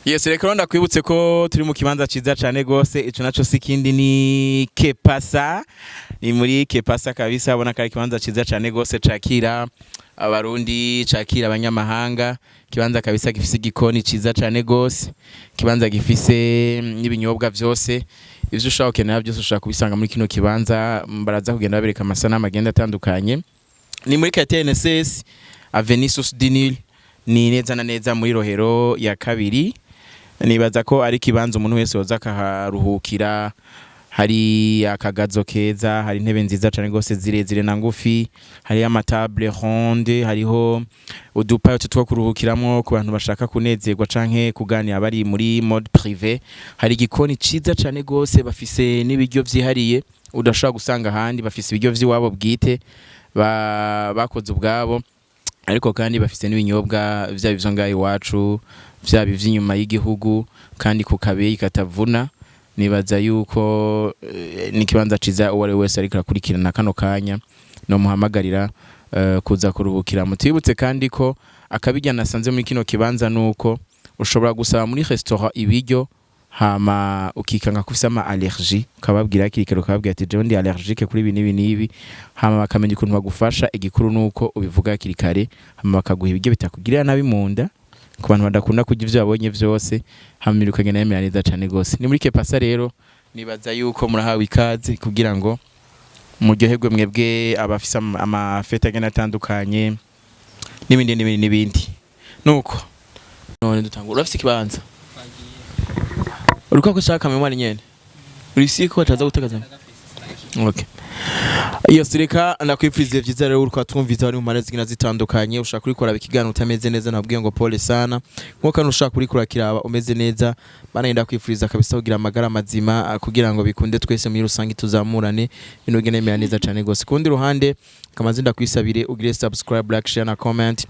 Yes, reka ndakwibutse ko turi mu kibanza ciza cyane gose ico naco sikindi ni Kepasa. Ni muri Kepasa kabisa abona kari kibanza ciza cyane gose cakira abarundi, cakira abanyamahanga. Kibanza kabisa gifise igikoni ciza cyane gose. Kibanza gifise n'ibinyobwa vyose. Ivyo ushaka kenera byose ushaka kubisanga muri kino kibanza. Baraza kugenda babereka amasana magenda atandukanye. Ni muri KTNSS Avenue Dinil. Ni neza na neza muri Rohero ya kabiri. Nibaza ko ari kibanza umuntu wese woza kaharuhukira. Hari akagazo keza, hari intebe nziza cyane gose zirezire na ngufi, hari amatable ronde, hariho udupayo two kuruhukiramo ku bantu bashaka kunezerwa canke kuganira bari muri mode privé. Hari igikoni ciza cyane gose, bafise n'ibiryo vyihariye udashaka gusanga handi, bafise ibiryo vy'iwabo bwite bakoze ubwabo. Ariko kandi bafise n'ibinyobwa vya bivyo ngayi wacu, vya bivy'inyuma y'igihugu kandi ku kabeyi katavuna. Nibaza yuko nikibanza ciza uwari wese ariko akurikirana kano kanya no muhamagarira kuza kuruhukira. Mutibutse kandi ko akabijya nasanze muri kino kibanza nuko ushobora gusaba muri restaurant ibiryo hama ukikanga kufisa ama allergie, ukababwira kirikero ukababwira ati je ndi allergique kuri ibi nibi, hama bakamenya ukuntu bagufasha. Igikuru nuko ubivuga kirikare hama bakaguha ibiryo bitakugirira nabi munda ku bantu badakunda kurya ivyo babonye vyose, hama ukagenda yemera neza cyane gose. Ni muri Kepasa rero nibaza yuko murahawe ikaze kugira ngo muryoherwe mwebwe abafisa amafeta agenda atandukanye n'ibindi nuko none dutangura. Urafise ikibanza uriko gushaka memwari nyene urisiko ataza gutegazana. Okay. Iyo sireka nakwifurize vyiza rero uriko twumviza bari mu mpande zigina zitandukanye. Ushaka kurikora bikigana utameze neza nabwiye ngo pole sana. Nko kandi ushaka kurikora kiraba umeze neza bana yenda kwifuriza kabisa kugira amagara mazima kugira ngo bikunde twese muri rusangi tuzamurane ibintu bigene mera neza cyane gose. Kundi ruhande kamazinda kwisabire ugire subscribe, like, share na comment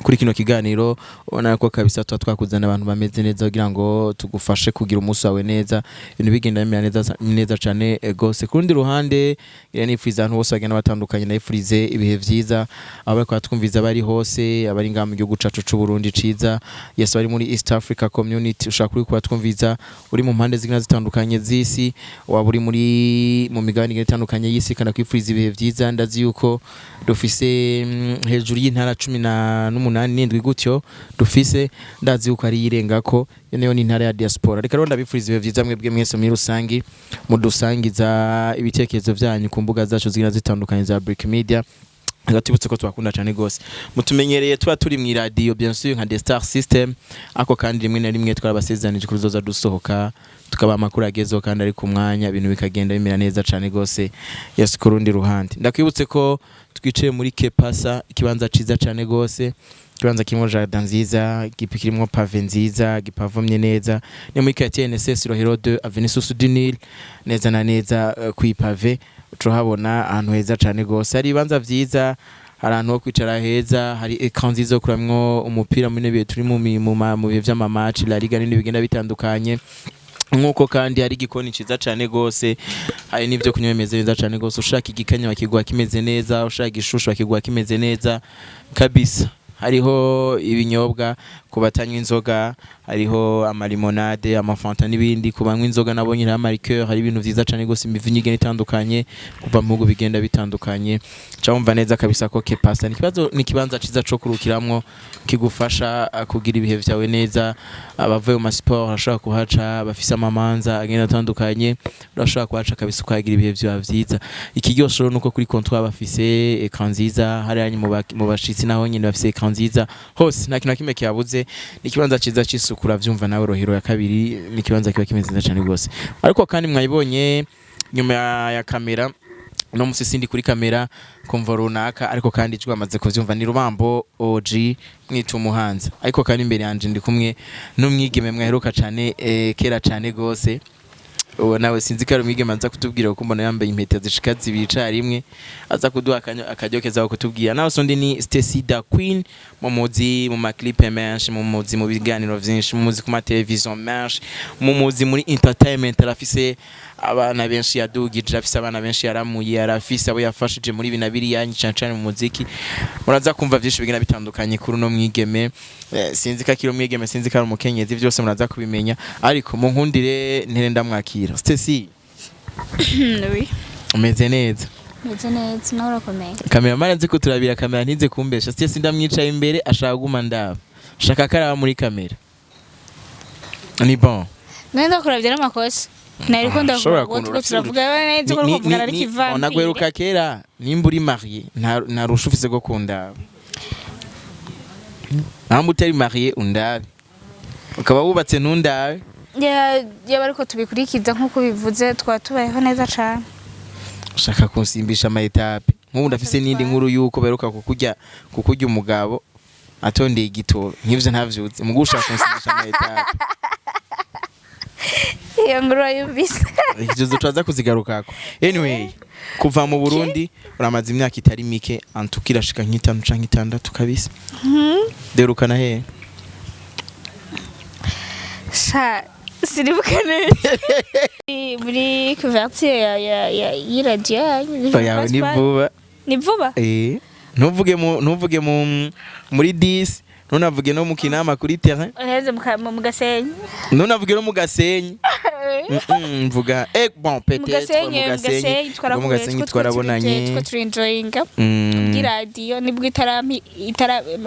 kuri kino kiganiro. Ubona ko kabisa twakuzana abantu bameze neza kugira ngo tugufashe kugira umunsi wawe neza ibintu bigenda neza cyane gose. Kundi ruhande nifuriza abantu bose bagenda batandukanye, nifurize ibihe vyiza abo ko twumviza bari hose, abari ngam mu gihugu cacu c'u Burundi ciza. Yes, bari muri East Africa Community. Ushaka kuri ko twumviza uri mu mpande zigina zitandukanye z'isi, waburi muri mu migabane itandukanye y'isi, kana kwifuriza ibihe vyiza. Ndazi yuko dufise hejuru y'intara 18 gutyo dufise, ndazi uko ari yirenga ko yeneyo ni intara ya diaspora. Reka ronda bifuriza ibihe vyiza mwebwe mwese muri rusangi, mudusangiza ibitekerezo vyanyu ku mbuga zacu zigina zitandukanye za Brick Media. Agatibutse ko twakunda cyane gose. Mutumenyereye tuba turi mu radio bien sûr nka The Star System, ako kandi rimwe na rimwe twarabasezanije kuzoza dusohoka tukaba amakuru agezeho kandi ari ku mwanya ibintu bikagenda bimera neza cyane gose. Yes, kurundi ruhande ndakwibutse ko twicaye muri Kepasa, ikibanza ciza cyane gose. Kibanza kirimo jardin nziza, gipikirimo pave nziza, gipavomye neza. Ni muri KTNSS Rohero 2 Avenue Dinil, neza na neza kwipave. Tuhabona ahantu heza cyane gose, hari ibanza vyiza, hari ahantu ho kwicara heza, hari ecran nziza kuramwo umupira mu nebe turi mu bihe vy'amamatch La Liga n'ibindi bigenda bitandukanye. Nkuko kandi hari igikoni ciza cyane gose, hari n'ivyo kunywa bimeze neza cyane gose. Ushaka igikanya bakigwa kimeze neza, ushaka igishushu bakigwa kimeze neza kabisa. Hariho ibinyobwa kubatanywa inzoga, hariho amalimonade, amafanta n'ibindi. Kubanywa inzoga nabonye ha marikeur, hari ibintu vyiza cyane gose, imivinyo igenda itandukanye kuva mu bihugu bigenda bitandukanye. Cyumva neza kabisa ko Kepasa ni kibanza ciza cyo kurukiramwo, kigufasha kugira ibihe vyawe neza. Abavuye mu sport ashaka kuhaca, bafise amamanza agenda atandukanye, urashaka kuhaca kabisa kwagira ibihe vyawe vyiza. Ikiryosho nuko kuri comptoir bafise ecran nziza, hari yanyu mu bashitsi naho nyine bafise ecran nziza hose, nta kintu kimwe kiyabuze. Ni kibanza ciza cisukura vyumva nawe Rohero ya kabiri, ni kibanza kiba kimeze neza cyane gose. Ariko kandi mwayibonye nyuma ya kamera no musisindi kuri kamera kumva runaka, ariko kandi ijwi amaze kuvyumva ni Rubambo OG mwita umuhanza. Ariko kandi imbere yanje ndi kumwe n'umwigeme mwaheruka cyane kera cyane gose, uwo nawe sinzi ko ari umwigeme aza kutubwira kuko mbona yambaye impeta zishika zibiri rimwe aza kuduha akajyokeza kutubwira nawe sondi ni Stecy da Queen mumuzi mu maclipe menshi mumuzi mu biganiro vyinshi mumuzi ku ma television menshi mumuzi muri entertainment arafise abana benshi yadugije afise abana benshi yaramuye arafise abo yafashije muri binabiri yanyi cyane mu muziki muraza kumva vyinshi bigena bitandukanye kuri no mwigeme sinzi ka kiro mwigeme sinzi ka umukenyezi byose muraza kubimenya ariko mu nkundire ntere ndamwakira Stecy oui umeze neza nawe urakomeye kamera maranze ko turabira kamera ntinze kumbesha Stecy ndamwicaye imbere ashaka guma ndaba shaka karaba muri kamera ni bon nenda kuravya n'amakosa nariko ndavuga turavuga neza ko kuvuga ari kivambi onagweruka kera nimba uri marié nta rushufise go kunda ambu utari marié undabe ukaba wubatse ntundabe ya bariko tubikurikiza nkuko bivuze twatubayeho neza cyane ushaka kunsimbisha ama etape nk'ubu ndafise nindi nkuru yuko beruka kukurya umugabo atondeye igitoro nk'ivyo ntavyutse mugushaka kunsimbisha ama etape iyo nguru yumvise ikizo twaza kuzigarukako anyway kuva mu Burundi uramaze imyaka itari mike antukira shika nk'itanu canke 6 kabisa derukana he sha siribuka neza muri couverture ya radio yawe ni vuba ntuvuge muri 10 nunavuge no mu kinama kuri terrain uheze mu gasenyi nunavuge no mu gasenyi mvuga bon peut-être mu gasenyi twarabonanye twa enjoying kuri radio nibwo itarampi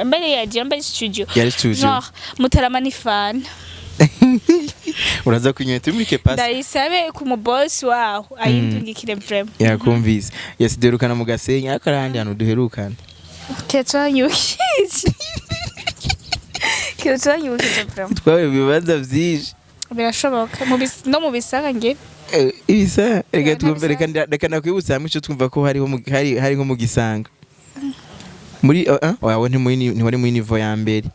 mbere ya mbere studio genre mutarama ni fan uraza kunyeta muri ke pass ndayisabe ku mu boss waho ayindungikire vraiment yakumvise yasiderukana mu gasenyi akarandi hano duherukana ketwanyukije vraiment twawe bibanza vyinshi birashoboka no mu bisanga nge ibisa reka twumve reka nakwibutsa hamwe cyo twumva ko hari nko mu gisanga muri wawe ntiwari muri niveau ya mbere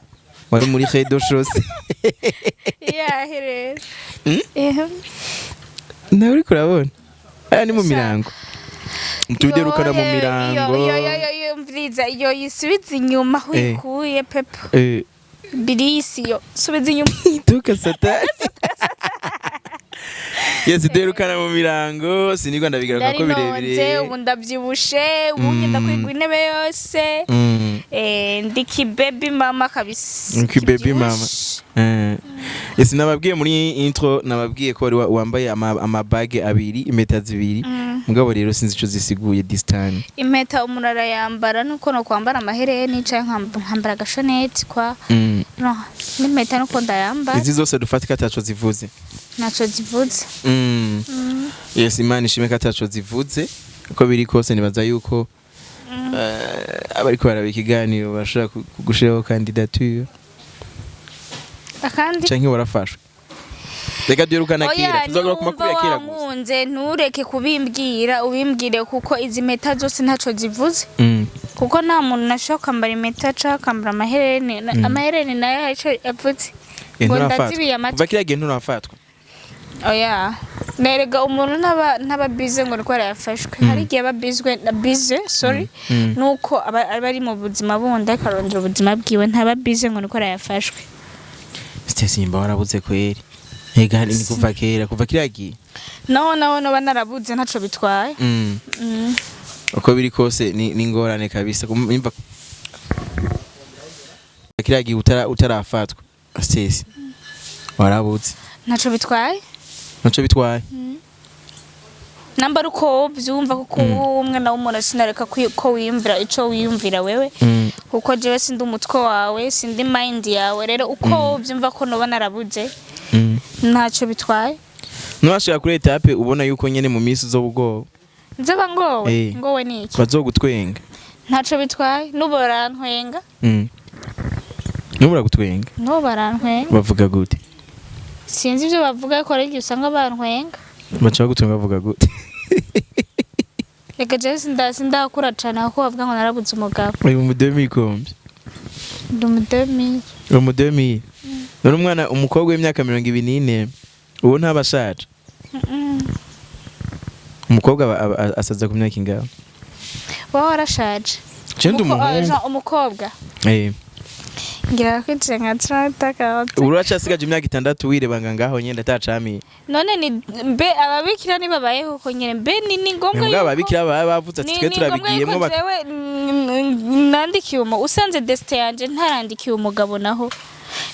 wari muri redo chose here nawe uri kurabona aya ni mu mirango tuderukana mu mirango yo mviriza yo yisubiza inyuma huyikuye pepo birisiyo subiza inyuma tuka satani yes derukana mu mirango sinigwa ndabigaruka ko birebire ubu ndavyibushe ubu ngenda kwigwa intebe yose ndiki baby mama kabisa ndiki baby mama yes nababwiye muri intro nababwiye ko wambaye amabage abiri impeta zibiri mugabo rero sinzi ico zisiguye this time impeta umuntu arayambara nuko no kwambara amahereni canke nkambara gashoneti kwa no n'impeta nuko ndayambara izi zose dufatika taco zivuze naco zivuze yes imana ishime kataco zivuze uko biri kose nibaza yuko abariko barabika ikiganiro bashaka kugushiraho candidature akandi canke warafashwe reka duherukana kera tuzagura ku makuru ya kera gusa ntureke kubimbwira ubimbwire kuko izi meta zose ntaco zivuze kuko nta muntu nashaka kwambara impeta canke kwambara amahereni nayo haco yavuze ngo ndazibiye amatwi kuva kiriya gihe nturafatwa oya nerega umuntu n'ababize ngo rwara yafashwe hari igihe ababizwe na bize sorry nuko abari mu buzima bundi akarondera ubuzima bwiwe ntababize ngo rwara yafashwe Stecy mba warabuze kweri ega ni kuva kera kuva kiriya gihe no banarabuze ntaco bitwaye uko biri kose ni ngorane kabisa imva kiriya gihe utarafatwa Stecy warabuze ntaco bitwaye namba uko byumva kuko umwe na umuntu sinareka ko wiyumvira ico wiyumvira wewe kuko jewe sindi umutwe wawe sindi mind yawe rero uko byumva ko no banarabuze ntaco bitwaye nwashaka kuri etape ubona yuko nyene mu minsi zo bugo nzaba ngowe niki bazogutwenga ntaco bitwaye nuborantwenga nubura gutwenga nubarantwenga bavuga gute sinzi ibyo bavuga ko rege usanga bantwenga bacha gutunga bavuga gute reka je sindakura cyane aho bavuga ngo narabuze umugabo uyu mu 2000 kombi mu 2000 none umwana umukobwa w'imyaka 24 uwo ntabashaje umukobwa asaza ku myaka ingahe wowe warashaje cende umuhungu umukobwa ngira kwinjira nka trataka uracasigaje imyaka 6 wirebanga ngaho nyenda atacamiye none ni mbe ababikira ni babayeho ko nyene mbe ni ngombwa yuko ababikira bavutse ati twe turabigiyemo nandikiye usanze destin yanje ntarandikiye umugabo naho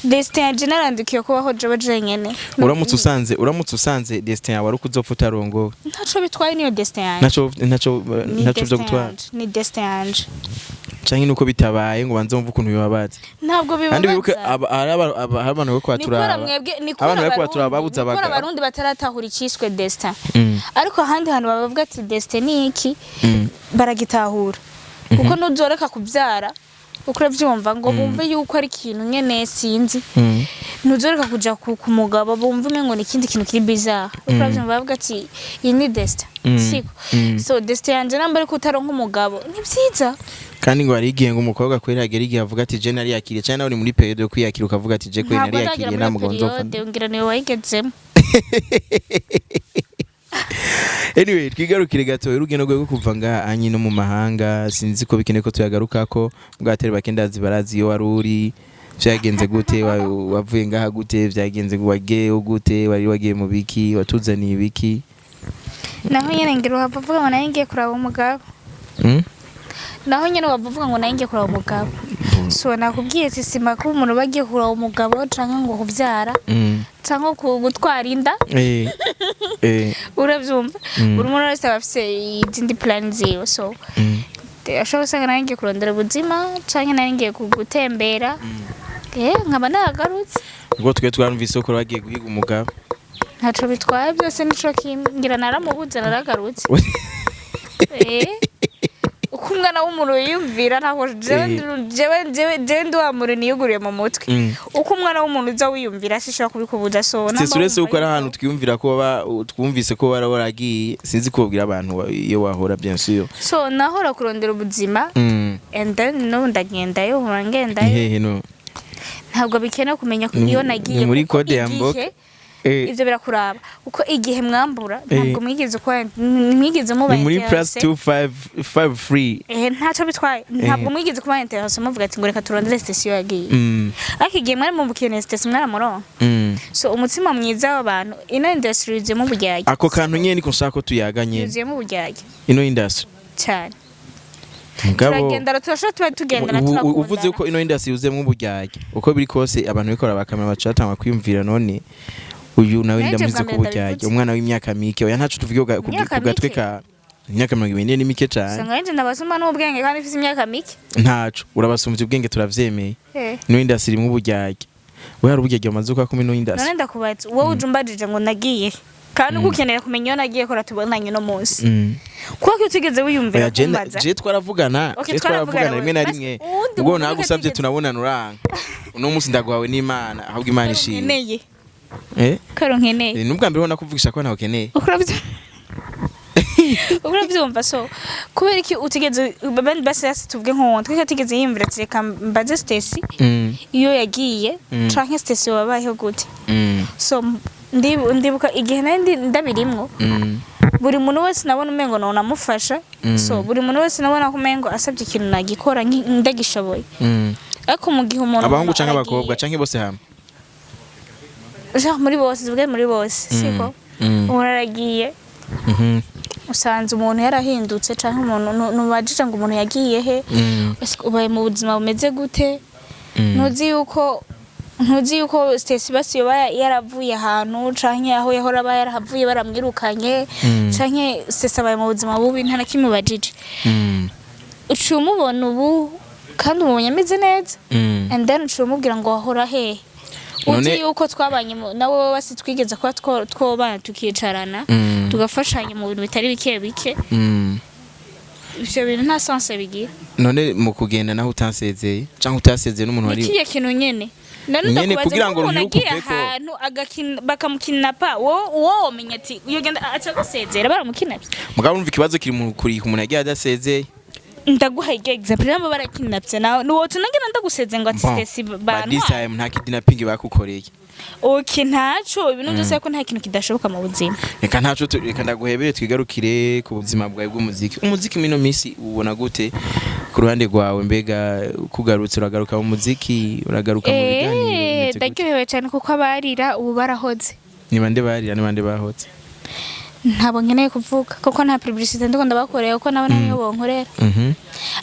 destin yanje narandikiye kubaho jewe jenyene uramutse usanze destin yawe ari ukuzopfa utarongowe ntaco bitwaye niyo destin yanje ntaco byo gutwara ni destin yanje canke nuko bitabaye ngo banze mvuga ukuntu bibabaza ntabwo bibabaza kandi bibuke abantu bako kwaturaba abantu bako kwaturaba babuza abaga abarundi bataratahura iciswe destin ariko handi hantu bavuga ati destin ni iki baragitahura kuko nuzoreka kubyara ukure byumva ngo bumve yuko ari ikintu nyene sinzi nuzoreka kuja ku mugabo bumve ngo ni ikindi kintu kiri bizarre ukure byumva bavuga ati iyi ni destin siko so destin yanje namba ariko utaronka umugabo ni byiza kandi ngo arigiye ngo umukobwa kwera agerigiye avuga ati je nari yakiriye cyane uri muri period yo kwiyakira ukavuga ati je kwera nari yakiriye namugo nzofa ngira niwe wayigezemo anyway twigarukire gato urugendo rwo kuva nga anyi no mu mahanga sinzi ko bikene ko tuyagaruka ko bwateri bakendazi barazi yo waruri byagenze gute wavuye ngaha gute byagenze wagiye gute wari wagiye mu biki watuzaniye biki naho nyene ngira uhavuga ngo naye ngiye kuraba umugabo naho nyene wavuga ngo naye ngiye kuraba umugabo so nakubwiye ati sima ko umuntu bagiye kuraba umugabo canke ngo kuvyara canke gutwara inda uravyumva buri muntu wese abafise izindi plan ziwe so ashobora gusanga naye ngiye kurondera ubuzima canke naye ngiye gutembera nkaba nagarutse ngo twe twarumvise ko bagiye guhiga umugabo ntaco bitwaye byose nico ngira naramubuze naragarutse uko umwana w'umuntu yiyumvira ntabwo jewe ndiwamure niyuguriye mu mutwe uko umwana w'umuntu uza wiyumvira ashishora kubikubuza so uretse uko ari ahantu twiyumvira ko twumvise ko waragiye sinzi kubwira abantu iyo wahora byensuyo so nahora kurondera ubuzima and then no ndagendayo ngendayo ntabwo bikenewe kumenya iyo nagiye muri code ya mboke ivyo birakuraba uko igihe mwambura ntabwo mwigeze mubaye muri plus 255 free ntaco bitwaye ntabwo mwigeze kuba interesse muvuga ati ngo reka turondere station yagiye ariko igihe mwari mu bukene station mwaramuronka so umutima mwiza w'abantu ino industry yuzuye mu bujyage ako kantu nyene niko nshaka ko tuyaganye yuzuye mu bujyage ino industry cyane mugabo turagenda turashobora tugendana turakunda uvuze ko ino industry yuzuye mu bujyage uko biri kose abantu bikora bakamera bacatanga kwiyumvira none uyu nawe ndamuze ku bujyage umwana w'imyaka mike oya ntacu tuvuge kugatwe ka imyaka 20 ni mike cyane sanga nje ndabasuma n'ubwenge kandi ifite imyaka mike ntacu urabasumbye ubwenge turavyemeye no industry mu bujyage we hari ubujyage amaze uko akomeye no industry none ndakubatse wowe ujumbajije ngo nagiye kandi ugukenera kumenya iyo nagiye kora tubonanye no munsi kuko utigeze wiyumvira kumbaza je twaravugana rimwe na rimwe ubwo nagusabye tunabonana uranga uno munsi ndaguhawe n'Imana ahubwo Imana ishimye karo nkeneye nubwa mbere ubona kuvugisha ko ntawe ukeneye uravyumva so kubera iki utigeze basi tuvuge nko twika tigeze yimvira reka mbaze Stecy iyo yagiye canke Stecy wabayeho gute so ndibuka igihe nandi ndabirimwo buri muntu wese nabona umengo none amufasha so buri muntu wese nabona kumengo asabye ikintu nagikora ndagishoboye ariko mu gihe umuntu abahungu canke abakobwa canke bose hamwe muri bose zivuge muri bose siko uraragiye usanze umuntu yarahindutse canke umuntu nubajije ngo umuntu yagiye he ubaye mu buzima bumeze gute ntuzi yuko Stecy basi yaravuye ahantu canke aho yahora yarahavuye baramwirukanye canke Stecy abaye mu buzima bubi nta nakimwe bajije ucumubona ubu kandi umubonye ameze neza and then ucumubwira ngo wahora he uzi yuko twabanye nawe basi twigeze kuba twobana tukicarana tugafashanya mu bintu bitari bike bike ivyo bintu nta sense bigira none mu kugenda naho utansezeye canke utasezeye n'umuntu wari ikiye kintu nyene none kugira ngo ruhukuveko ahantu bakamukinaapa wo womenya ati iyo genda aca gusezera baramukinaapye mugabo urumva ikibazo kiri mu kuri ku muntu yagiye adasezeye ndaguha example namba barakinapye nawe nuwo tunagenda ndaguseze ngo ati Stecy bantu this time nta kidnapping bakukoreye okay ntaco ibintu byose ko nta kintu kidashoboka mu buzima reka ntaco reka ndaguhebere twigarukire ku buzima bwawe bw'umuziki umuziki mino misi ubona gute ku ruhande rwawe mbega kugarutse uragaruka mu muziki uragaruka mu biganiro ndagirebe cyane kuko abarira ubu barahoze ni bande barira ni bande bahoze ntabo nkeneye kuvuga kuko nta publicité ndiko ndabakoreye kuko nabona niyo bonkorera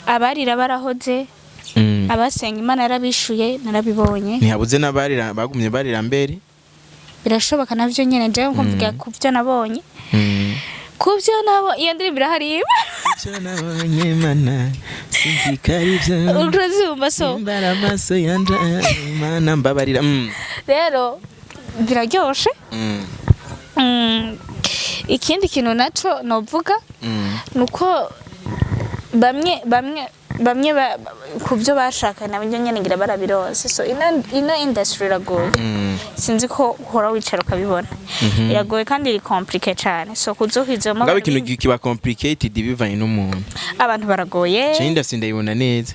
abarira barahoze abasenga Imana yarabishuye narabibonye ntihabuze n'abarira bagumye barira mbere birashoboka navyo nyene je nkumvuga ku byo nabonye kubyo nabo iyo ndirimbo irahari byo nabonye mana sinzi karivyo urazumva so mbara amaso yanje mana mbabarira rero biraryoshe ikindi kintu naco novuga nuko bamwe kubyo bashakana byo nyene ngira barabirose so ino industry iragoye sinzi ko hora wicara ukabibona iragoye kandi iri complicated cyane so kuzohizemo ngabe ikintu kiba complicated bivanye n'umuntu abantu baragoye cyane industry ndayibona neza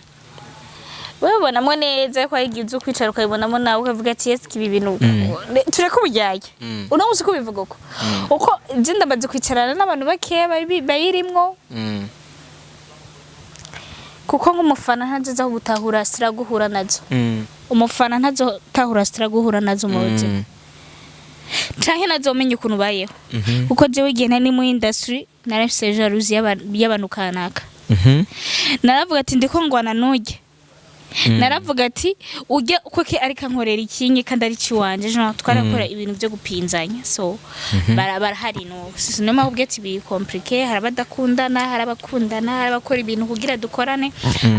wabonamo neza ko yigize ukwicara ukayibonamo nawe ukavuga ati yes kibi bintu tureka ubujyaye uno musi kubivuga uko zinda bazi kwicarana n'abantu bakeya bayirimwo kuko nk'umufana ntaziza gutahura sira guhura nazo umufana ntazo tahura sira guhura nazo mu buzima canke nazo menye ukuntu bayeho kuko jewe igihe nari mu industry narafise jalousie y'abantu kanaka naravuga ati ndiko ngwana nujye naravuga ati ujye ukoke ariko nkorera ikinyi kandi ari ciwanje je twarakora ibintu byo gupinzanya so barahari no sinema ahubwo ati bi compliqué harabadakundana harabakundana harabakora ibintu kugira dukorane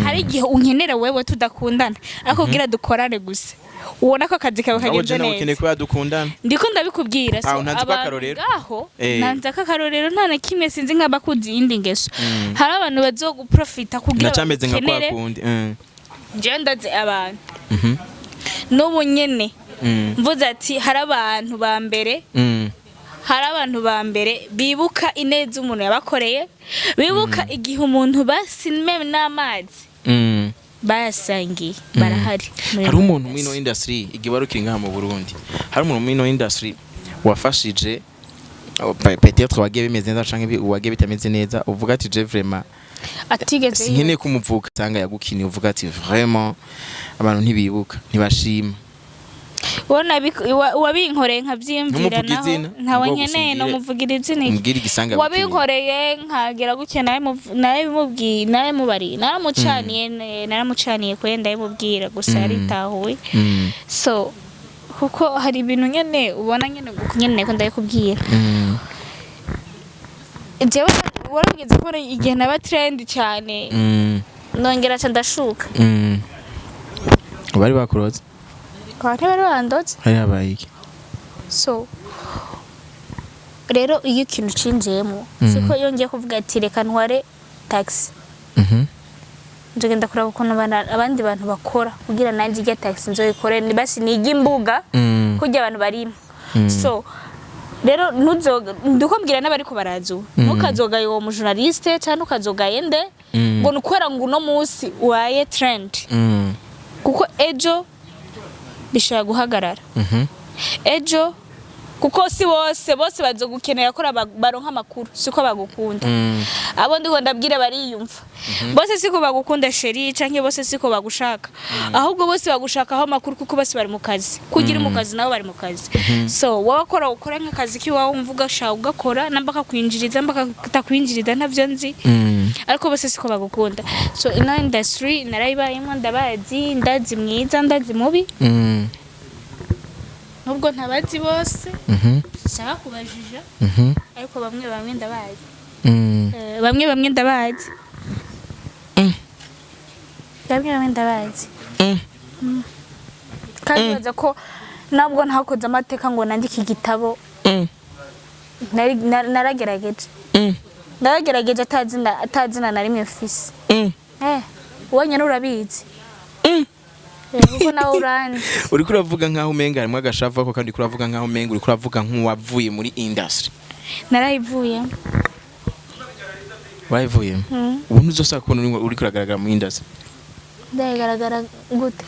hari igihe unkenera wewe tudakundana ariko kugira dukorane gusa ubona ko akazi kawe kagenze neza ukeneye ko dukundana ndiko ndabikubwira so abaho nanze akakarorero nta na kimwe sinzi nk'abakuzi indi ngeso hari abantu bazoguprofita kugira nacameze nka kwa kundi ndaze abantu n'ubu nyene mvuze ati hari abantu ba mbere bibuka ineza umuntu yabakoreye bibuka igihe umuntu basinme n'amazi bayasangiye barahari hari umuntu muri no industry igibarukira ngaha mu Burundi hari umuntu muri no industry wafashije peut-être wagiye bimeze neza canke wagiye bitameze neza uvuga ati je vraiment atigeze nkene kumuvuka tanga yagukiniye uvuga ati vraiment abantu ntibibuka ntibashima wona wabinkoreye nkavyimvira naho ntawe nkeneye no muvugira izina mbwira igisanga wabinkoreye nkagera gukena naye bimubwiye naye mubari naramucaniye kwenda yimubwira gusa yaritahuwe so kuko hari ibintu nyene ubona nyene ko ndayikubwira jewe warageze ko igihe naba trend cyane nongera ndashuka bari bakuroze kwate bari bandotse hari abayiki so rero iyo ikintu cinjemo siko yongeye kuvuga ati reka ntware taxi njogenda kuraba ukuntu abandi bantu bakora kugira nanjye ijya taxi nzoyikore ni basi nigi imbuga kujya abantu barimo so rero ndikumbwira n'abari ko barazu nukazogaye uwo mujournaliste cyane ukazogaye nde ngo nukwera ngo uno munsi waye trend kuko ejo bishaka guhagarara ejo kuko si bose bazogukenera ko baronka amakuru siko bagukunda abo ndiko ndabwira bariyumva bose siko bagukunda sheri canke bose siko bagushaka ahubwo bose bagushaka aho amakuru kuko bose bari mu kazi kugira mu kazi nabo bari mu kazi so wakora ukora nk'akazi kiwawe umvuga sha ugakora nambaka kwinjiriza mbaka kutakwinjiriza ntavyo nzi ariko bose siko bagukunda so ino industry narayibayemo ndazi mwiza ndazi mubi nubwo ntabazi bose shaka kubajija ariko bamwe ndabazi bamwe ndabazi bamwe ndabazi kandi baza ko nabwo ntakoze amateka ngo nandike igitabo naragerageje atazina na rimwe mfise wonye n'urabizi kuko nawe urandi uri kuravuga nkaho umenga harimo agashava ko kandi kuravuga nkaho umenga uri kuravuga nk'uwavuye muri industry narayivuye wayivuye ubu ntuzosaka kubona uri kuragaragara mu industry ndagaragara gute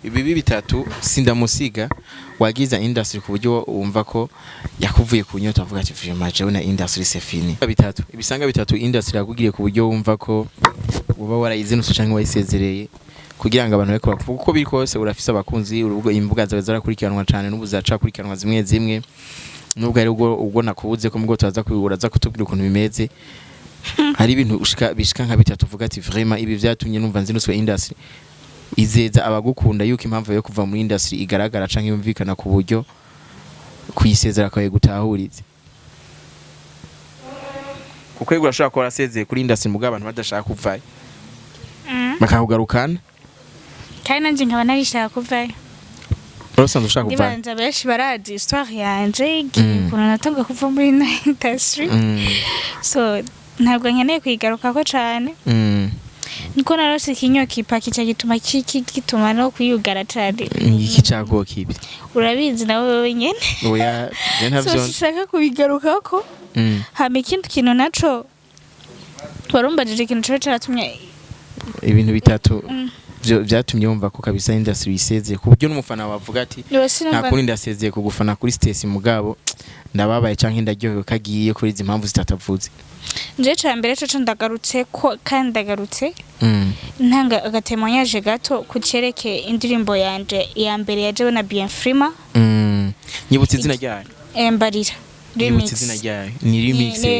ibibi bitatu sindamusiga wagiza industry ku buryo wumva ko yakuvuye ku nyota avuga ati vraiment jewe na industry c'est fini bitatu ibisanga bitatu industry yakugiriye ku buryo wumva ko uba warayizinutse canke wayisezereye kugira ngo abantu beko bavuga uko biri kose urafise abakunzi urubuga imbuga zawe zarakurikiranwa cyane n'ubuzaca kurikiranwa zimwe zimwe nubwo ari ubwo nakubuze ko mubwo uraza kutubwira ukuntu bimeze hari ibintu bishika nka bitatu uvuga ati vraiment ibi vyatumye numva nzinutse industry izeza abagukunda yuko impamvu yo kuva muri industry igaragara canke yumvikana ku buryo kuyisezera kwawe gutahurize kuko yego urashaka ko rasezeye kuri industry mugabo abantu badashaka kuvayo bakahugarukana kandi nanje nkaba narishaka kuvayo usanzwe ushaka kuvayo ndibanza benshi barazi histoire yanje ukuntu natanga kuva muri industry so ntabwo nkeneye kwigarukako cane niko narose kinyokipa kica gituma no kwiyugara cyane iki cyago kibi urabizi nawe wewe nyene oya ntavyo nshaka kubigarukako hama ikindi kintu naco warumbajije ikintu cyo cyatumye ibintu bitatu byatumye wumva ko kabisa industry isezeye ku buryo n'umufana wavuga ati nta kundi ndasezeye kugufana kuri Stecy mugabo ndababaye canke ndaryohewe kagiye kuri izi mpamvu zitatavuze nje cyambere cyo ndagarutse ko kandi ndagarutse ntanga agatemoyaje gato kucereke indirimbo yanje ya mbere yaje na Bien Frima nyibutse izina ryayo Mbarira remix izina ryayo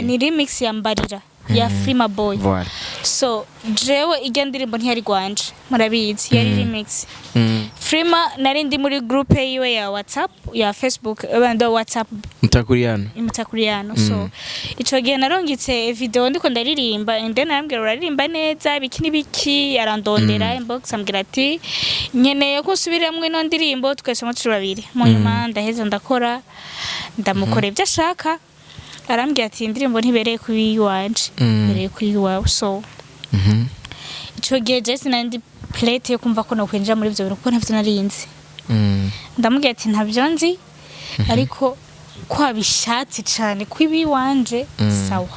ni remix ya Mbarira ya Frima Boy voilà. So jewe ijya ndirimbo ntiyari gwanje murabizi yari remix Frima nari ndi muri group yiwe ya WhatsApp ya Facebook abando WhatsApp mutakuriyano so ico gihe narongitse video ndiko ndaririmba and then arambwira uraririmba neza biki yarandondera inbox ambwira ati nkeneye ko usubiramwe no ndirimbo twesemo turi babiri mu nyuma ndaheza ndakora ndamukora ibyo ashaka arambwira ati indirimbo ntibereye kuri wanje bereye kuri wawe so ico gihe Jesse nandi plate yo kumva ko no kwinjira muri ivyo bintu kuko ntavyo narinzi ndamubwira ati ntavyo nzi ariko kwabishatse cyane kwibi wanje sawa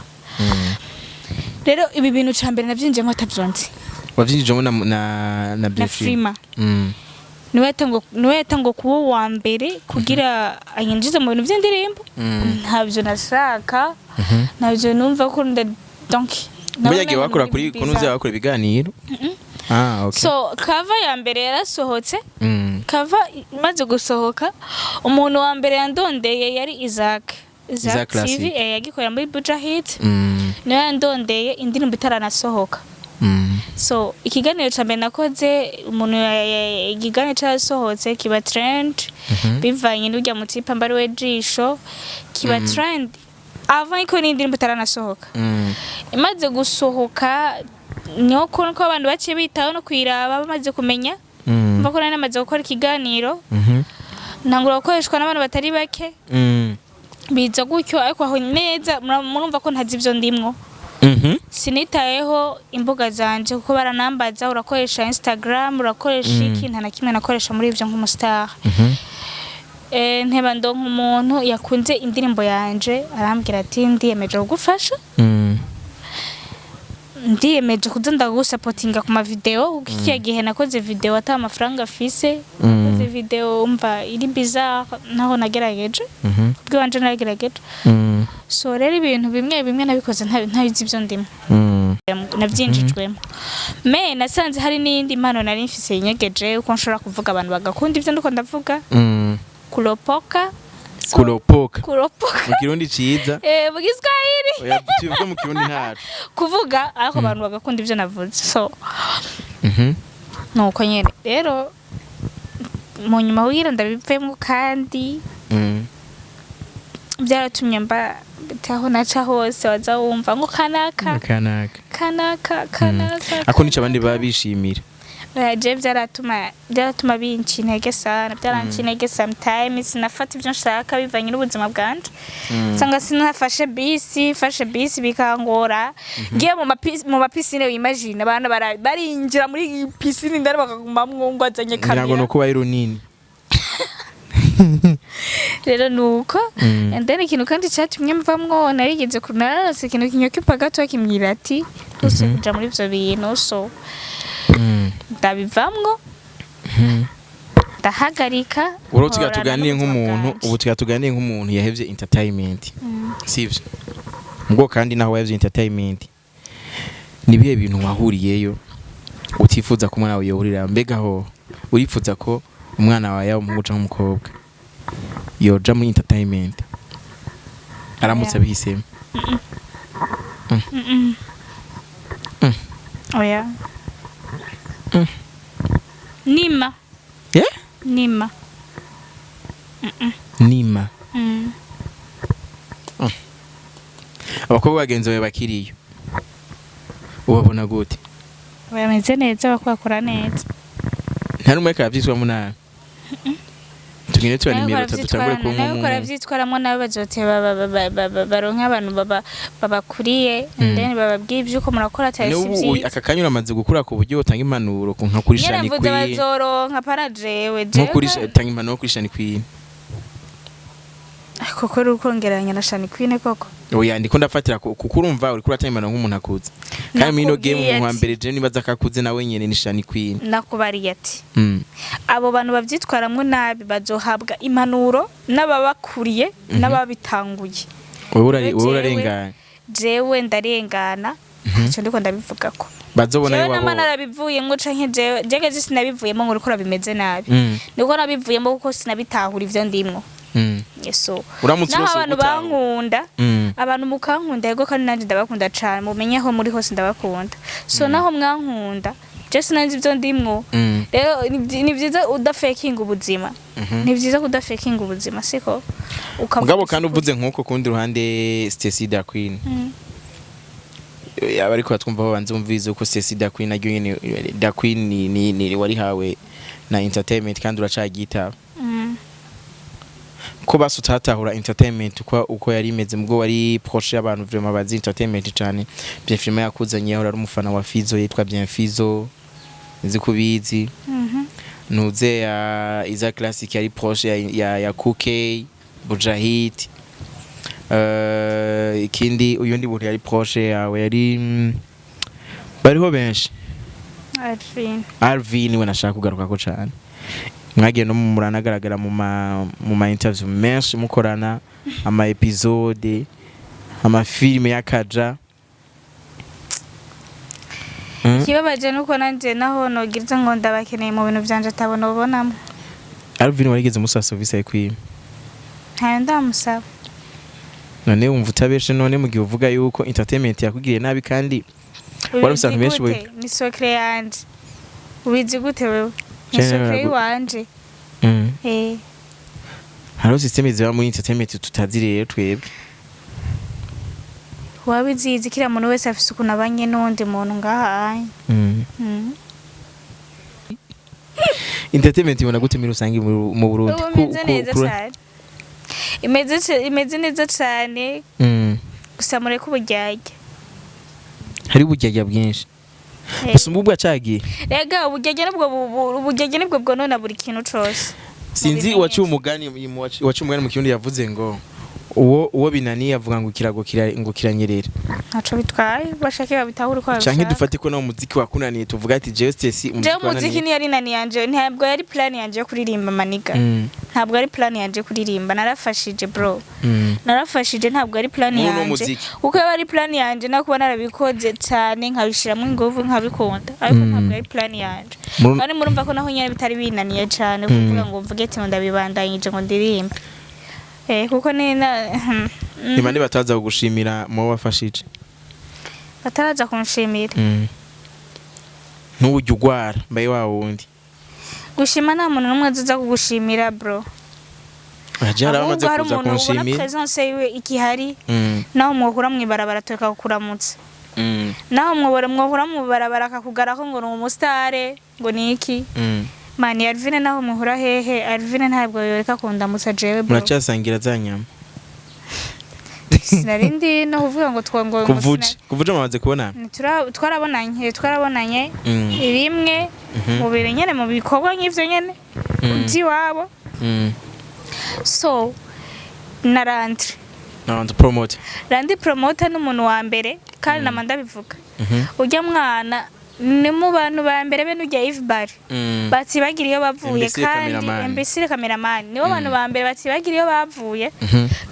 rero ibi bintu cyambere navyinje nko atavyonzi wavyinjije na Frima niwe tango kuba wa mbere kugira anyinjize mu bintu by'indirimbo ntabyo nashaka ntabyo numva ko donc muyagiye wakora kuri kunuze wakora ibiganiro okay so cover ya mbere yarasohotse cover imaze gusohoka umuntu wa mbere yandondeye yari Isaac TV yagikorera muri Buja hit niwe yandondeye indirimbo itaranasohoka so ikiganiro cyambere nakoze umuntu ikiganiro cyasohotse kiba trend bivanye n'ujya mu tipa mbari we jisho kiba trend avant ko n'indirimbo itaranasohoka imaze gusohoka niho ko abantu baciye bitaho no kwiraba bamaze kumenya mva ko nari namaze gukora ikiganiro ntangura gukoreshwa n'abantu batari bake biza gutyo ariko aho neza murumva ko ntazi ivyo ndimwo sinitayeho imbuga zanje kuko baranambaza urakoresha Instagram urakoresha iki nta na kimwe nakoresha muri ivyo nk'umustar nteba ndonka umuntu yakunze indirimbo yanje arambwira ati ndiyemeje kugufasha ndiyemeje kuza ndagusapotinga ku ma video ukiya gihe nakoze video ata amafaranga afise nakoze video umva iri bizarre naho nagerageje kubwo wanje nagerageje so rero ibintu bimwe nabikoze ntabizi ivyo ndimo navyinjijwemo me nasanze hari n'indi impano nari mfise inyegeje uko nshobora kuvuga abantu bagakunda ivyo ndiko ndavuga kulopoka mu kirundi ciza mu Giswahili oya tuvuge mu kirundi ntacu kuvuga ariko abantu bagakunda ivyo navuze so nuko nyene rero mu nyuma wira ndabivemo kandi byaratumye mba taho naca hose waza wumva ngo kanaka ako nico abandi babishimira je byaratuma binci intege sana byaranci intege sometimes nafata ivyo nshaka bivanye n'ubuzima bwanje sanga sinafashe bisi bikangora ngiye mu mapisine wimagine abana barinjira muri pisine ndari bakagumamwo ngo azanye kamera ngo nuko bayiro nini rero nuko and then ikintu kandi cyatumye mvamwo narigeze kunarase ikintu kinyokipa gato kimwira ati kuja muri ivyo bintu so ndabivamwo ndahagarika ubu tuganiye nk'umuntu yahevye entertainment sivyo ubwo kandi naho wahevye entertainment nibihe bintu wahuriyeyo utifuza ko umwana wawe yohurira mbega ho urifuza ko umwana wawe yaba umuhungu canke umukobwa yoja muri entertainment aramutse abihisemo oya nima nima nima abakobwa bagenzi bawe bakiriyo ubabona gute bameze neza bakora neza nta numwe kavyitwamo nawe tugende tuba nimero 3 tutangure ko nawe ukora vyitwaramo nawe bazote baronka abantu babakuriye then bababwiye ivyuko murakora tayisi vyi aka kanyura amaze gukura ku buryo utanga impanuro ku nka kuri shani kwi bazoronka parajewe je kuri tanga impanuro kuri shani kwi koko rukongeranya na shani kwi koko oya ndiko ndafatira kuko urumva uri kuri atanga nk'umuntu akuze kandi mino game mu hambere je nibaza kakuze nawe nyene ni shani kwi nakubariye ati abo bantu bavyitwaramwe nabi bazohabwa impanuro n'ababakuriye n'ababitanguye wowe urarengana jewe ndarengana cyo ndiko ndabivuga ko bazobona yo wabo narabivuye ngo canke jewe sinabivuyemo ngo uriko bimeze nabi niko nabivuyemo kuko sinabitahura ivyo ndimwo yeso uramutse bose abantu bankunda abantu mukankunda yego kandi nanje ndabakunda cyane mumenye aho muri hose ndabakunda so naho mwankunda just nanze ivyo ndimwo rero ni vyiza udafakinga ubuzima ni vyiza kudafakinga ubuzima siko mugabo kandi uvuze nkuko kundi ruhande Stecy da Queen yaba ariko twumva banze umvize uko Stecy da Queen naryo nyene da Queen ni wari hawe na entertainment kandi uracagita ko basutatahura entertainment uko yari imeze mubwo wari proche y'abantu vraiment bazi entertainment cyane bien film yakuzanye aho ari umufana wa Fizo yitwa bien Fizo nzi kubizi nuze ya iza classic yari proche ya Kuke Buja hit ikindi uyundi buntu yari proche yawe yari bariho benshi Alvin we nashaka kugaruka ko cyane mwagiye no muranagaragara mu ma interview menshi mukorana ama episode ama filme yakaja kibabaje nuko nanje naho nogiriza ngo ndabakeneye mu bintu byanje atabona ubonamo Alvin warigeze musa service yakwiye ntayo ndamusaba none umva utabeshe none mu gihe uvuga yuko entertainment yakugiriye nabi kandi warusanga benshi we ni secret yanje ubizi gute wewe secret wanje haro system ziba muri entertainment tutazi rero twebwe wabizizi kira muntu wese afise ukuntu abanye n'undi muntu ngaha entertainment ibona gute muri rusangi mu Burundi imeze neza cyane gusa mureke ubujyajya hari ubujyajya bwinshi gusa ubwo bwacagiye rega ubujyajya nibwo bwonona buri kintu cose sinzi waciye umugani mu kirundi yavuze ngo uwo binaniye avuga ngo kirago kiranyerera ntaco bitwaye bashake babitahura ko babishaka canke dufate ko no muziki wakunaniye tuvuga ati je Stecy umuziki ni yari nani yanje ntabwo yari plan yanje yo kuririmba maniga ntabwo yari plan yanje kuririmba narafashije bro narafashije ntabwo yari plan yanje uko yari plan yanje nakuba narabikoze cyane nkabishiramo ingovu nkabikunda ariko ntabwo yari plan yanje kandi murumva ko naho nyine bitari binaniye cyane kuvuga ngo mvuge ati ndabibandanyije ngo ndirimbe kuko nimande bataza kugushimira mu wafashije bataraza kunshimira n'uburyo ugwara mbaye wa wundi gushima nta muntu n'umwe aza kugushimira bro ajara bamaze kuza kunshimira presence yiwe ikihari naho mwohura mwibarabara toka kukuramutsa naho mwohura mwibarabara akakugaraho ngo ni umusitare ngo niki mani Alvin naho muhura hehe Alvin ntabwo yoreka kundamutsa jewe bro muracasangira zanyama sinarindi no kuvuga ngo twango kuvuje amaze kubona twarabonanye rimwe mu bire nyene mu bikorwa nk'ivyo nyene uzi wabo so na Landry promoter n'umuntu wa mbere kandi namanda bivuga ujya mwana ni mu bantu ba mbere bene ujya Ivbar batsibagira iyo bavuye kandi mbese cameraman nibo bantu ba mbere batsibagira iyo bavuye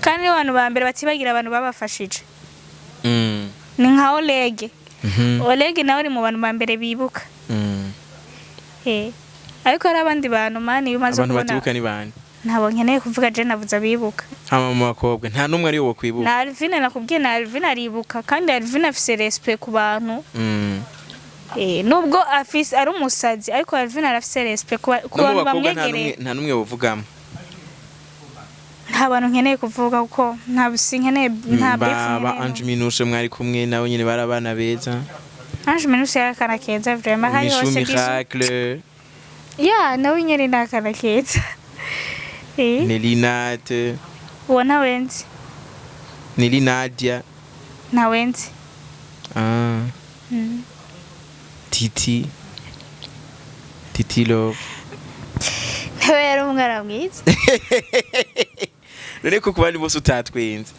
kandi nibo bantu ba mbere batsibagira abantu babafashije ni nka Oleg nawe ari mu bantu ba mbere bibuka ariko hari abandi bantu mani bimaze kubona abantu batibuka ni bande ntabo nkeneye kuvuga je navuze abibuka mu bakobwa nta numwe ari wo kwibuka na Alvin nakubwiye na Alvin aribuka kandi Alvin afise respect ku bantu nubwo afise ari umusazi ariko Alvin arafise respect ku bantu bamwegereye nta numwe buvugamo nta bantu nkeneye kuvuga kuko nta businkeneye nta ba Ange Minushe mwari kumwe nawe nyine barabana beza Ange Minushe yakana keza vraiment hari hose miracle nawe nyine nakana keza Nelinate Wona wenzi Nelinadia na wenzi Titi Love nawe yari umwana mwiza none ko kubandi bose utatwenze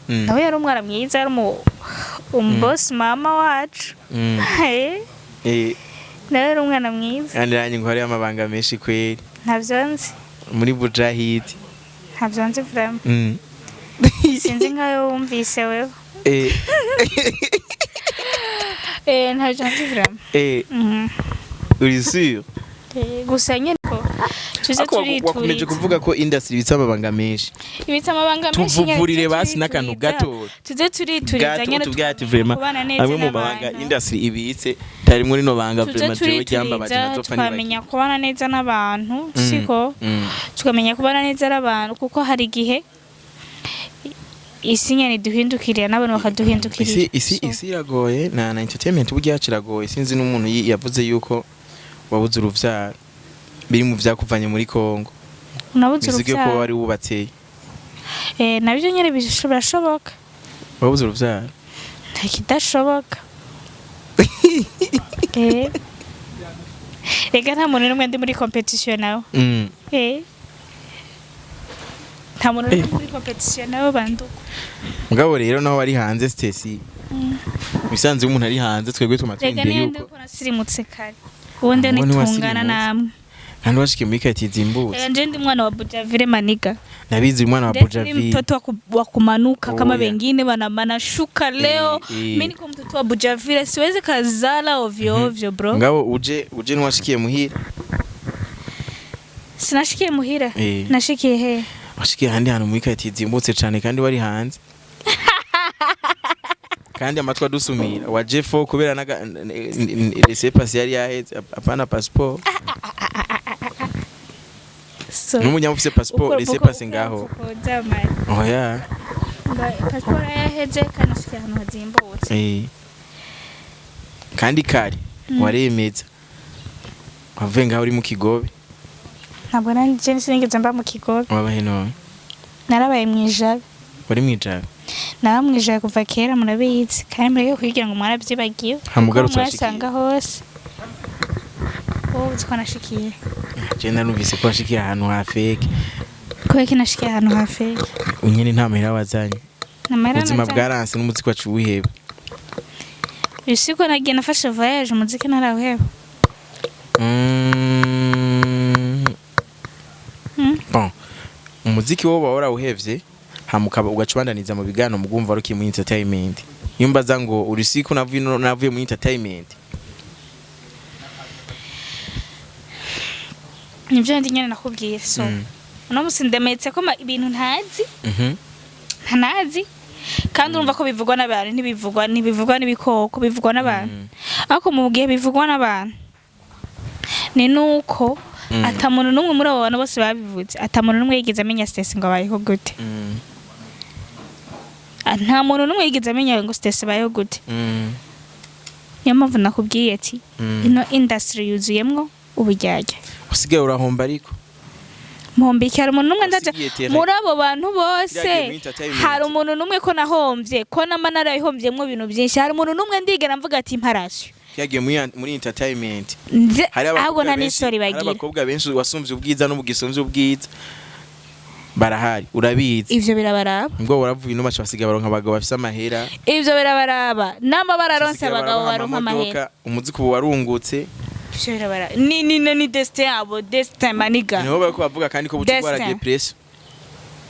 nawe yari umwana mwiza ari boss mama wacu nawe yari umwana mwiza kandi nanjye ngo hari amabanga menshi kweri ntabyo nzi muri Buja hit ntabyo nzi vraiment sinzi nkayo wumvise wewe ntabyo nzi vraiment uri sûr gusa nyine ko tuze turi wakomeje kuvuga ko industry ibitsa amabanga menshi tuvuvurire basi n'akantu gato tuze turituriza nyine tubwate vraiment amwe mu mabanga industry ibitse tari muri no banga vraiment jewe cyamba bagina zopfa ni twamenya kubana neza n'abantu siko tukamenya kubana neza n'abantu kuko hari gihe isi nyene duhindukiriye n'abantu bakaduhindukiriye isi iragoye na entertainment burya kiragoye sinzi n'umuntu yavuze yuko wabuze uruvyaro biri mu vyakuvanye muri Kongo unabuze uruvyaro ko wari wubatse nabyo nyene birashoboka wabuze uruvyaro ntakidashoboka rega nta muntu n'umwe ndi muri competition nawe nta muntu n'umwe muri competition nawe banduko mugabo rero naho wari hanze Stecy bisanzwe umuntu ari hanze twebwe tumatwinde yuko rega nasirimutse kare ubundi nitungana namwe kandi washike muri kati zimbutse nje ndi mwana wa Bujavire maniga nabizi mwana wa Bujavire mtoto wa kumanuka kama wengine wanashuka leo mimi niko mtoto wa Bujavire siwezi kazala ovyo bro ngabo uje nwashikiye muhira sinashikiye muhira nashikiye he washikiye handi hano muri kati zimbutse cyane kandi wari hanze kandi amatwa dusumira wa Jeffo kubera naga resepasi yari yaheze apana passport n'umunya ufise passport resepasi ngaho passport yaheze kandi ashike hano hazimbutse kandi kari waremeza wavuye ngaho uri mu Kigobe ntabwo nanje sinigeze mba mu Kigobe wabahe none narabaye mwijabe wari mwijabe namwijeye kuva kera murabizi kandi muri kugira ngo mwarabyibagiwe hamugarutse mwasanga hose uziko nashikiye Jenda numvise ko washikiye ahantu hafeke ko nashikiye ahantu hafeke unyene nta mahera wazanye ubuzima bwaranse n'umuziki wacu wiheba usiko nagiye nafashe voyage umuziki narawuheba bon umuziki wo bahora uhevye hamukaba ugacubandaniza mu bigano mugumva ruki mu entertainment yumba zango urisiku navuye mu entertainment nibyo ndi nyene nakubwiye so uno musi ndemetse ko ibintu ntazi ntanazi kandi urumva ko bivugwa n'abantu ntibivugwa n'ibikoko bivugwa n'abantu ariko mu gihe bivugwa n'abantu ni nuko atamuntu n'umwe muri abo bantu bose babivuze atamuntu n'umwe yigeze amenya Stecy ngo abayeho gute nta muntu n'umwe yigeze amenya ngo Stecy abayeho gute niyo mpamvu nakubwiye ati ino industry yuzuyemwo ubujyajya usigaye urahomba ariko mpombike hari umuntu n'umwe ndaje muri abo bantu bose hari umuntu n'umwe ko nahombye ko namanara yihombyemwo ibintu byinshi hari umuntu n'umwe ndigera mvuga ati imparasyo yagiye muri entertainment ahubwo nta n'istori bagira abakobwa benshi wasumvye ubwiza n'ubugisumvye ubwiza barahari urabizi ivyo birabaraba ngo waravuye no baca basiga baronka abagabo bafise amahera ivyo birabaraba namba bararonse abagabo baronka amahera umuziki ubu warungutse ivyo birabaraba ni destin yabo destin maniga niho bariko bavuga kandi ko bucugwara depression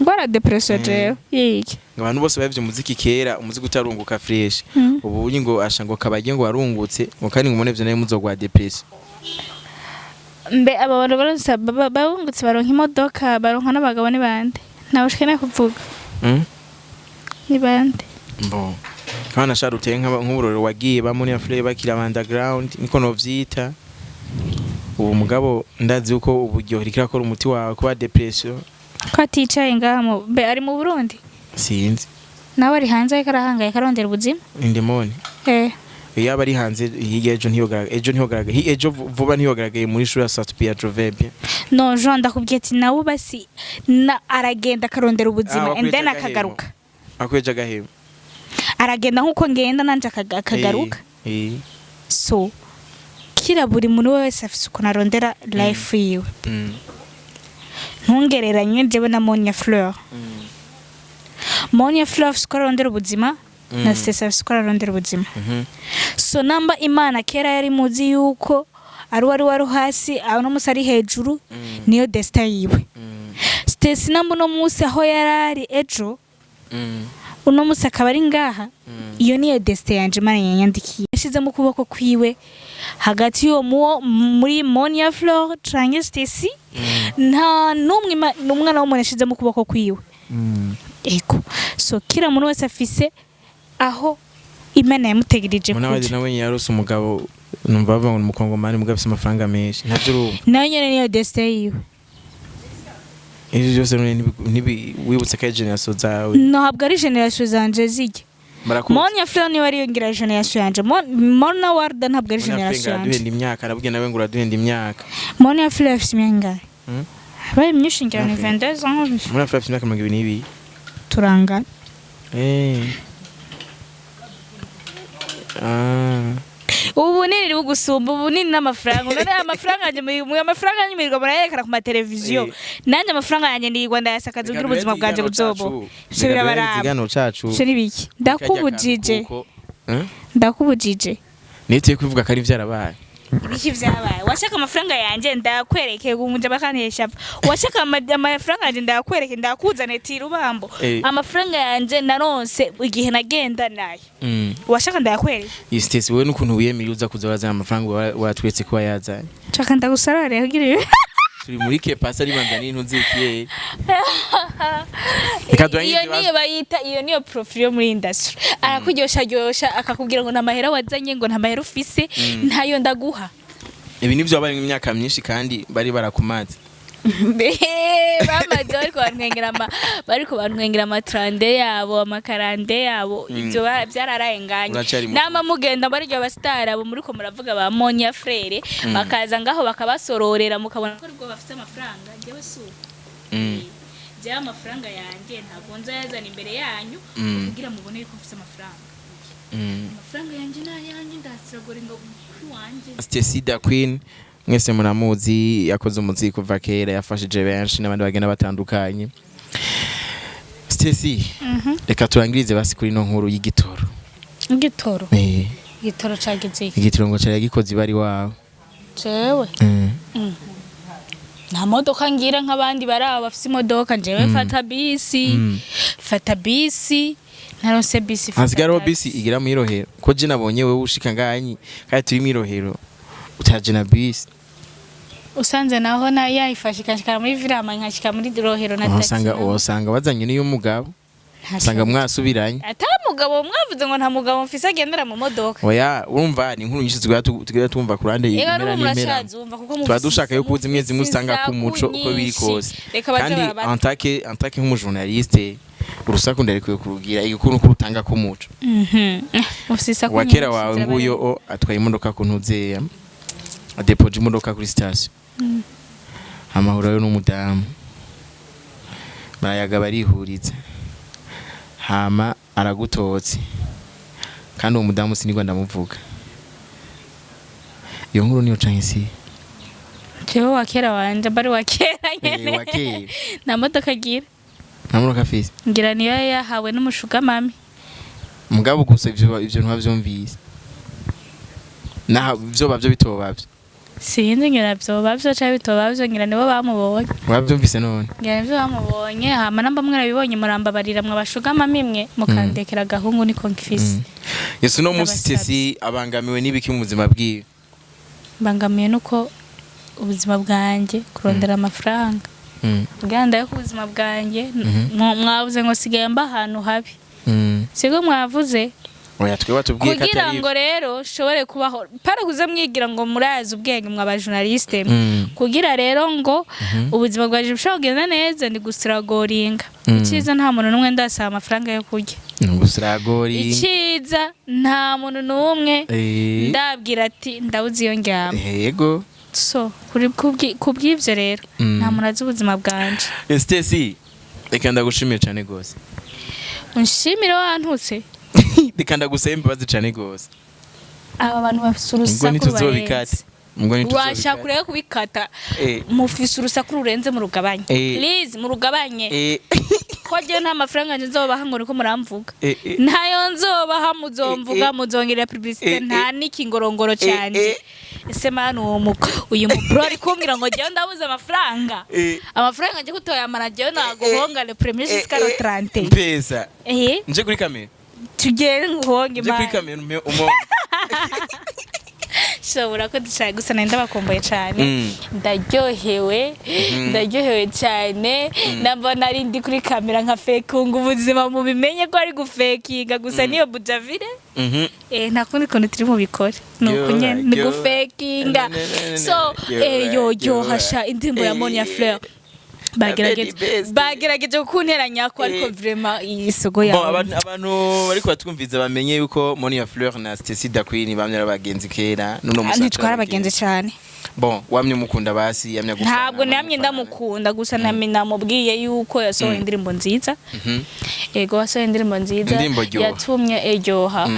ngwara depression rero yiki abantu bose bavye umuziki kera umuziki utarunguka fresh ubu ngo asha ngo kabagiye ngo warungutse ngo kandi ngumone vyo nayo muzogwa depression mbe aba baronse babungutse baronka imodoka baronka n'abagabo ni bande nabashikene kuvuga ni bande mbo kana sharute nk'uburoro wagiye ba Monia Fleva bakira underground niko no vyita ubu mugabo ndazi uko uburyohirikira ko umuti wawe kuba depression ko aticaye ngamo mbe ari mu Burundi sinzi nawe ari hanze karahangaye karondera ubuzima indemoni yaba ari hanze hirya ejo ntiyogaragaye ejo vuba ntiyogaragaye muri shuri ya Satupia Jovebye no Jean ndakubwiye ati nawe basi na aragenda karondera ubuzima and then akagaruka akweje agahema aragenda nkuko ngenda nanje akagaruka so kira buri muntu wese afise uko narondera life yiwe ntungereranye jewe na Monia Fleur Monia Fleur afise uko arondera ubuzima na Stecy afise uko arondera ubuzima so namba Imana kera yari muzi yuko ari hasi no musi ari hejuru niyo destin yiwe Stecy namba no musi aho yarari ejo uno musi akaba ari ngaha iyo niyo destin yanje Imana yanyandikiye yashize mu kuboko kwiwe hagati yo muri Monia Fleur canke Stecy nta n'umwana w'umuntu yashize mu kuboko kwiwe eko so kira muntu wese afise aho Imana yamutegereje kuja munabadi nawe yarose umugabo numva bava ngo umukongomani mugabo afise amafaranga menshi ntavyo urumva nayo nyene niyo destin yiwe ivyo byose nibi wibutse ka generation zawe no habwa ari generation zanje zige Monia Fleur ni wari yongira generation yanje Mona Warda ntabwo ari generation yanje duhenda imyaka arabwiye nawe ngo uraduhenda imyaka Monia Fleur afise imyaka baye myinshi ngira ni 22 ans Monia Fleur afise imyaka 22 turanga ubu nini bugusumba ubu nini n'amafaranga none amafaranga yanje mu amafaranga nyimirwa murayerekana ku mateleviziyo nanje amafaranga yanje ndigwa ndayasakaza ugira ubuzima bwanje buzobo shobira baraba igano cacu cyo nibiki ndakubujije niteye kuvuga kari vyarabaye ibiki vyabaye washaka amafaranga yanje ndakwereke umunje bakanesha washaka amafaranga yanje ndakwereke ndakuzane ti rubambo amafaranga yanje naronse igihe nagenda nayo washaka ndakwereke Stecy wewe nukuntu wiyemiriye uza kuzabaza amafaranga watwetse ko yazanye chaka ndagusarare kugira turi muri kepasa ari banda n'intu nzikiye iyo niyo profile yo muri industry arakuryosha akakubwira ngo ntamahera wazanye ngo ntamahera ufise ntayo ndaguha ibi nivyo abari imyaka myinshi kandi bari barakumaze bamaze bariko bantwengera amatrande yabo amakarande yabo ivyo byararayenganye nama mugenda baryo abastar abo muri ko muravuga ba Monia Frere bakaza ngaho bakabasororera mukabona ko rwo bafite amafaranga jewe suko je amafaranga yanje ntabwo nzayazana imbere yanyu kugira mubone ko mfite amafaranga amafaranga yanje nayanje ndasiragora ngo wanje Stecy the Queen mwese muramuzi yakoze umuziki kuva kera yafashije benshi n'abandi bagenda batandukanye Stecy reka turangirize basi kuri no nkuru y'igitoro igitoro cageze igitoro ngo cyari gikoze bari wawe jewe nta modoka ngira nk'abandi baraba bafite imodoka jewe fata bisi naronse bisi hasigaro bisi igira mu irohero ko je nabonye wewe ushika nganyi kandi turi mu irohero utaje na bisi usanze naho na yayifashe kashikara muri virama nkashika muri rohero na taxi wasanga bazanye niyo mugabo usanga mwasubiranye atamugabo mwavuze ngo nta mugabo mfise agendera mu modoka oya urumva ni inkuru nyinshi tugera tumva ku rande y'imera n'imera twadushaka yo kuzi mwezi musanga ku muco uko biri kose kandi antake nk'umujournaliste urusaku ndarekuye kurugira igikuru kurutanga ku muco wakera wawe nguyo atwaye imodoka ku ntuzeya adepoje imodoka kuri station amahoro yo n'umudamu barayaga barihuriza hama aragutotse kandi uwo mudamu sinigwa ndamuvuga iyo nkuru niyo canke si jewe wakera wanje bari wakera nyene wakera na modoka agira ntamunuka afise ngira niyo yahawe n'umushuga mami mugabo gusa ivyo ntavyumvise naho ivyo bavyo bitobavyo sinzi ngira vyobavyo canke bitobavyo ngira nibo bamubonye wavyumvise none ngira nivyo bamubonye hama namba mwarabibonye murambabarira mwabashuga mami mwe mukandekera gahungu niko ngifise Yesu no musi Stecy abangamiwe n'ibiki mu buzima bwiwe bangamiye nuko ubuzima bwanjye kurondera amafaranga uganda yo kubuzima bwanjye mwavuze ngo sigaye mba ahantu habi sigo mwavuze oya twebwe tubwiye katari kugira ngo rero shobore kubaho para kuza mwigira ngo murazi ubwenge mwaba journaliste kugira rero ngo ubuzima bwaje bushobora neza ndi gusiragoringa iciza nta muntu numwe ndasaba amafaranga yo kurya gusiragoringa iciza nta muntu numwe ndabwira ati ndabuze iyo ndyama yego so kubw'ivyo rero nta muntu azi ubuzima bwanje Stecy reka ndagushimire cyane gose unshimire wantutse reka ndagusaba imbabazi cyane gose aba bantu bafise urusaku rurenze washaka rero kubikata mufise urusaku rurenze mu rugabanye please mu rugabanye ko je nta mafaranga nzobaha ngo niko muramvuga ntayo nzobaha muzomvuga muzongera publicité nta nikingorongoro cyane ese manu uyu mupro ari kumbwira ngo je ndabuze amafaranga nje kutoyamara je naguhonga le premier jusqu'à le 30 pesa nje kuri kamera tugere nguhonge nje kuri kamera umo shobora ko dushaka gusa nenda bakomboye cyane ndaryohewe cyane namba nari ndi kuri kamera nka fakinga ubuzima mu bimenye ko ari gufekinga gusa niyo bujavire ntakundi kuntu turi mu bikore nuko nyene ni gufekinga so yo hasha indirimbo ya Monia Fleur bagerageje kunteranya ko ariko vraiment isogo yawe abantu bari kwatwumviza bamenye yuko Monia Fleur na Stecy da Queen bamye abagenzi kera nuno musaza twara abagenzi cyane wamye mukunda basi yamye gufana ntabwo namye ndamukunda gusa namubwiye yuko yasohoye indirimbo nziza yego wasohoye indirimbo nziza yatumye eryoha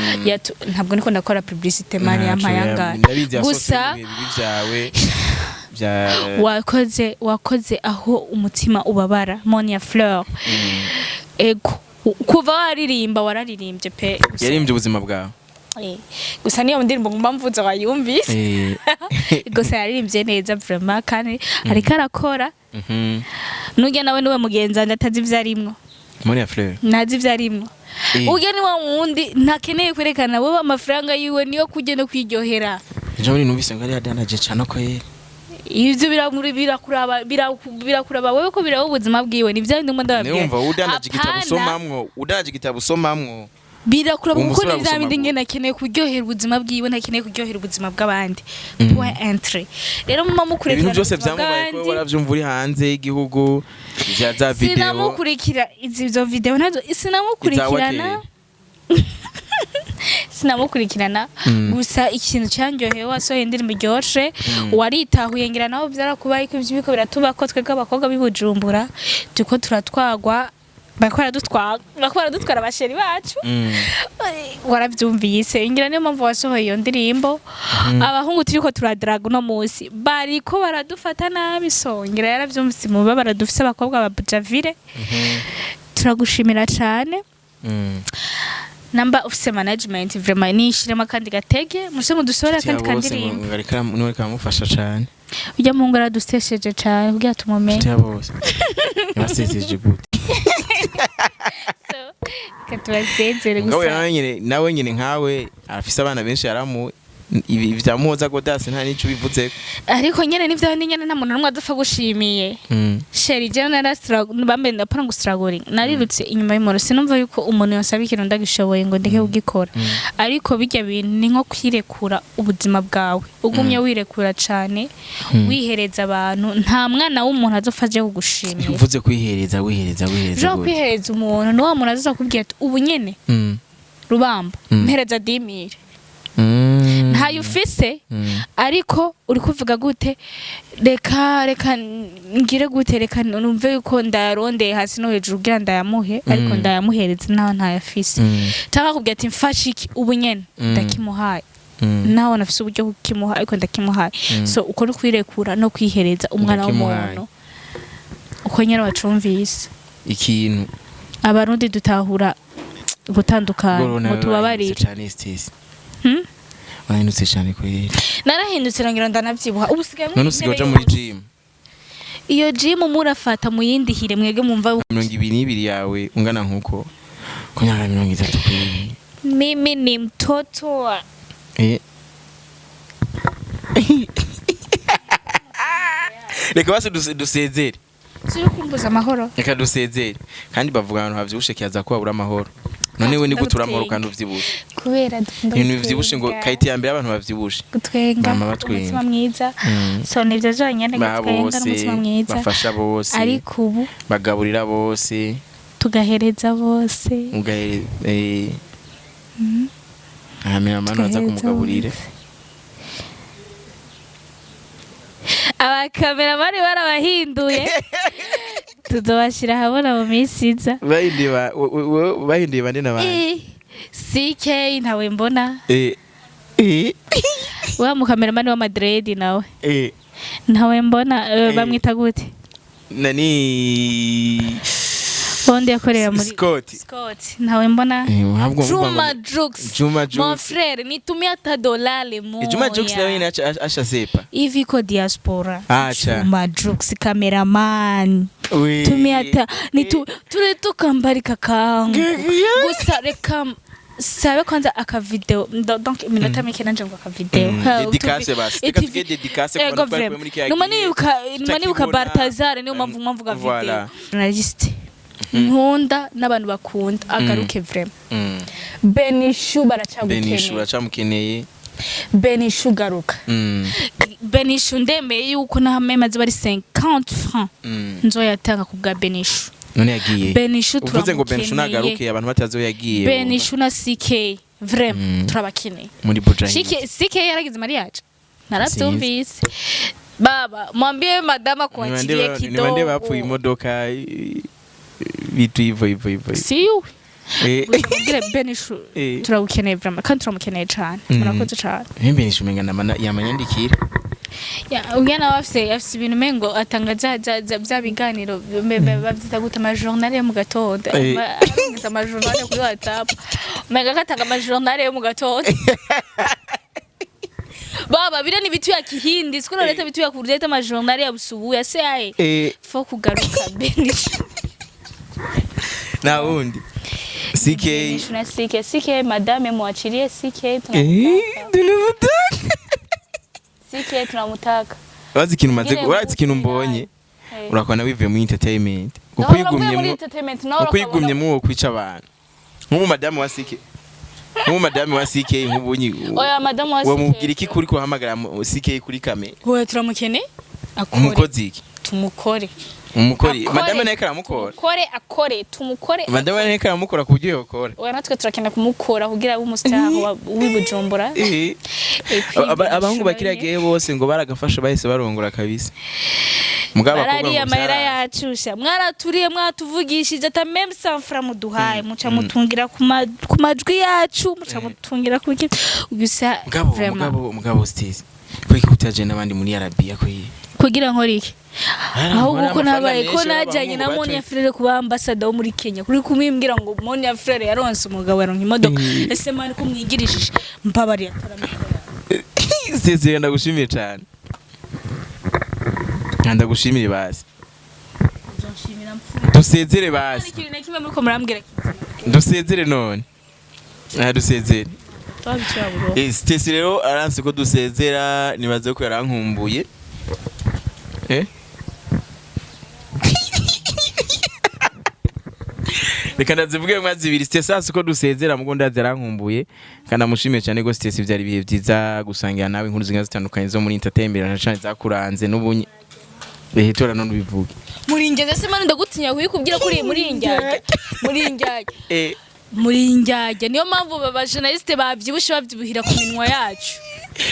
ntabwo niko ndakora publicité mani yampayanga gusa wakoze aho umutima ubabara Monia Fleur ego kuva wararirimbye pe yaririmbye ubuzima bwawe gusa niyo ndirimbo ngomba mvuza wayumvise gusa yaririmbye neza vraiment kandi ariko arakora nujya nawe niwe mugenzi ndatazi ivyarimwo Monia Fleur nazi ivyarimwo ujya ni wa wundi ntakeneye kwerekana wowe amafaranga yiwe niyo kujya no kwiryohera njye numvise ngo ari yadanaje cyane ko ivyo birakuraba wewe ko biraho ubuzima bwiwe nivyo ndimo ndababwiye numva udanaje igitabo usomamwo birakuraba kuko nivyo bindi ngene nakeneye kuryohera ubuzima bwiwe ntakeneye kuryohera ubuzima bw'abandi point entry rero mama mukurikira ibintu byose byamubaye ko waravyumva uri hanze y'igihugu za video sinamukurikira izo video nazo sinamukurikirana gusa ikintu cyanjyoheye wasohoye indirimbo iryoshe waritahuye ngira naho byarakubaye ko ibyo biko biratuba ko twebwe abakobwa bibujumbura tuko turatwagwa bakora dutwara abasheri bacu warabyumvise ngira niyo mpamvu wasohoye iyo ndirimbo abahungu turiko turadraga no munsi bariko baradufata nabi songera yaravyumvise mu babara dufise abakobwa ba Bujavire turagushimira cyane namba ufise management vraiment nishirema kandi gatege mushe mudusora kandi kandirimbo none kamufasha cyane ujya mu ngara dustesheje cyane kugira tumumenye cyabose yaseseje gute so katubazezere gusa nawe nyine nkawe afise abana benshi yaramu ibi byamuhoza godase nta nico bivuze ariko nyene nivyo nyene nta muntu numwe adupfa gushimiye sheri je bambe ndapara ngo struggling narirutse inyuma y'umuntu sinumva yuko umuntu yosaba ikintu ndagishoboye ngo ndeke ugikora ariko bijya bintu ni nko kwirekura ubuzima bwawe ugumye wirekura cyane wihereza abantu nta mwana w'umuntu azofaje kugushimira uvuze kwihereza jo kwihereza umuntu no muntu azoza kubwira ati ubu nyene rubamba mpereza 10,000 ntayo ufise ariko uri kuvuga gute reka ngire gute reka numve yuko ndarondeye hasi no hejuru kugira ndayamuhe ariko ndayamuhereza naho ntayafise cyangwa kubwira ati mfashiki ubu nyene ndakimuhaye naho nafise uburyo kukimuha ariko ndakimuhaye so uko no kwirekura no kwihereza umwana w'umuntu uko nyene wacumvise ikintu abarundi dutahura gutandukana mutubabarira cyane Stecy wahindutse cyane kweli narahindutse rangira ndanavyibuha ubu sigaye none usigaye uja muri gym iyo gym murafata muyindi hire mwege mumva 22 yawe ungana nkuko kunyara 30 kweli mimi ni mtoto wa reka basi dusezere siri kumbuza amahoro reka dusezere kandi bavuga abantu havyibushe kiyaza ko babura amahoro none we ni gutura amahoro kandi uvyibushe kubera ibintu bivyibushe ngo kayiti ya mbere abantu bavyibushe gutwenga umutima mwiza so nivyo jonyene gutwenga n'umutima mwiza bafasha bose ariko ubu bagaburira bose tugahereza bose amena mano aza kumugaburire abakamera bari barabahinduye tuzobashira habona mu minsi iza bahinduye bande n'abandi CK ntawe mbona wa mukameramani wa Madrid nawe ntawe mbona bamwita gute nani Bondi yakorera muri Scott ntawe mbona Juma Jux mon frère nitumia ta dolale moja Juma Jux nawe ni acha sepa hivi ko diaspora acha Juma Jux cameraman tumia ta tule tukambarika kangu gusa reka sabe kwanza aka video donc minota mike nanje ngo aka video dédicace basi tukafike dédicace kwa kwa muri kya numani ukabartazare ni umamvu ga video journaliste nkunda n'abantu bakunda agaruke vraiment Benishu baracamukeneye Benishu garuka Benishu ndemeye yuko nahamaze bari 50 francs nzoyatanga kubwa Benishu none yagiye Benishu uvuze ngo Benishu nagaruke abantu batazo yagiye Benishu na CK vraiment turabakeneye muri Buja CK yaragize mariage naravyumvise baba mwambie madama kuachilie kidogo niwande bapfuye imodoka bitu hivyo siyo Gusa Benishu turagukeneye vraiment kandi turamukeneye cyane murakoze cyane Benishu menga yamanyandikira ugena afise ibintu mengo atanga za biganiro bavyita gute ama journal yo mu gatondo ama journal kuri WhatsApp menga katanga ama journal yo mu gatondo baba bira ni bitu ya kihindi siko leta bitu ya kureta ama journal ya busubu ya CAE fo kugaruka Benishu na undi CK madame mwachilie CK tunamutaka wazi kintu maze wazi kintu mbonye urakwana wivuye mu entertainment kuko yigumye mu kwica abantu nk'umu madame wa CK nk'ubunyi oya madame wa CK wamubwira iki kuri kuhamagara CK kuri kame oya turamukene umukozi iki tumukore umukori madame naye karamukora akore tumukore madame naye karamukora kubyo yokora oya natwe turakenda kumukora kugira umustaho w'ibujumbura abahungu bakiragiye bose ngo baragafasha bahise barongora kabisa mugaba ko amahera yacusha mwaraturiye mwatuvugishije ata même sans francs muduhaye muca mutungira ku majwi yacu muca mutungira kuki gusa mugabo Stecy kwiki kutaje nabandi muri Arabia kugira nkora iki ahubwo ko nabaye ko najanye na Monia Fleur kuba ambassador wo muri Kenya kuri kumimbwira ngo Monia Fleur yaronse umugabo yaronka imodoka ese mani ko mwigirishije mpabari ataramikora Stecy ndagushimiye cyane ndagushimiye basi dusezere basi dusezere none dusezere Stecy rero aranse ko dusezera nibaze ko yarankumbuye reka ndazivuge mwazi ibiri Stecy aranse ko dusezera mugo ndazarankumbuye kandi amushimiye cyane go Stecy byari bihe byiza gusangira nawe inkuru zinga zitandukanye zo muri entertainment na cyane zakuranze n'ubunye behetora none bivuge muri njyaje se mani ndagutinya kuyikubwira kuri muri njyaje niyo mpamvu baba journaliste babyibuhira ku minwa yacu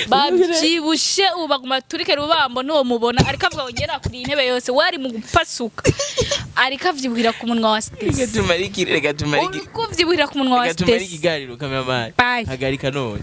babyibushe ubaguma turike rubambo no mubona ariko avuga ngera kuri intebe yose wari mu gupasuka ariko avyibuhira ku munwa wa Stecy reka tumariki ko vyibuhira ku munwa wa Stecy ikiganiro cameraman hagarika none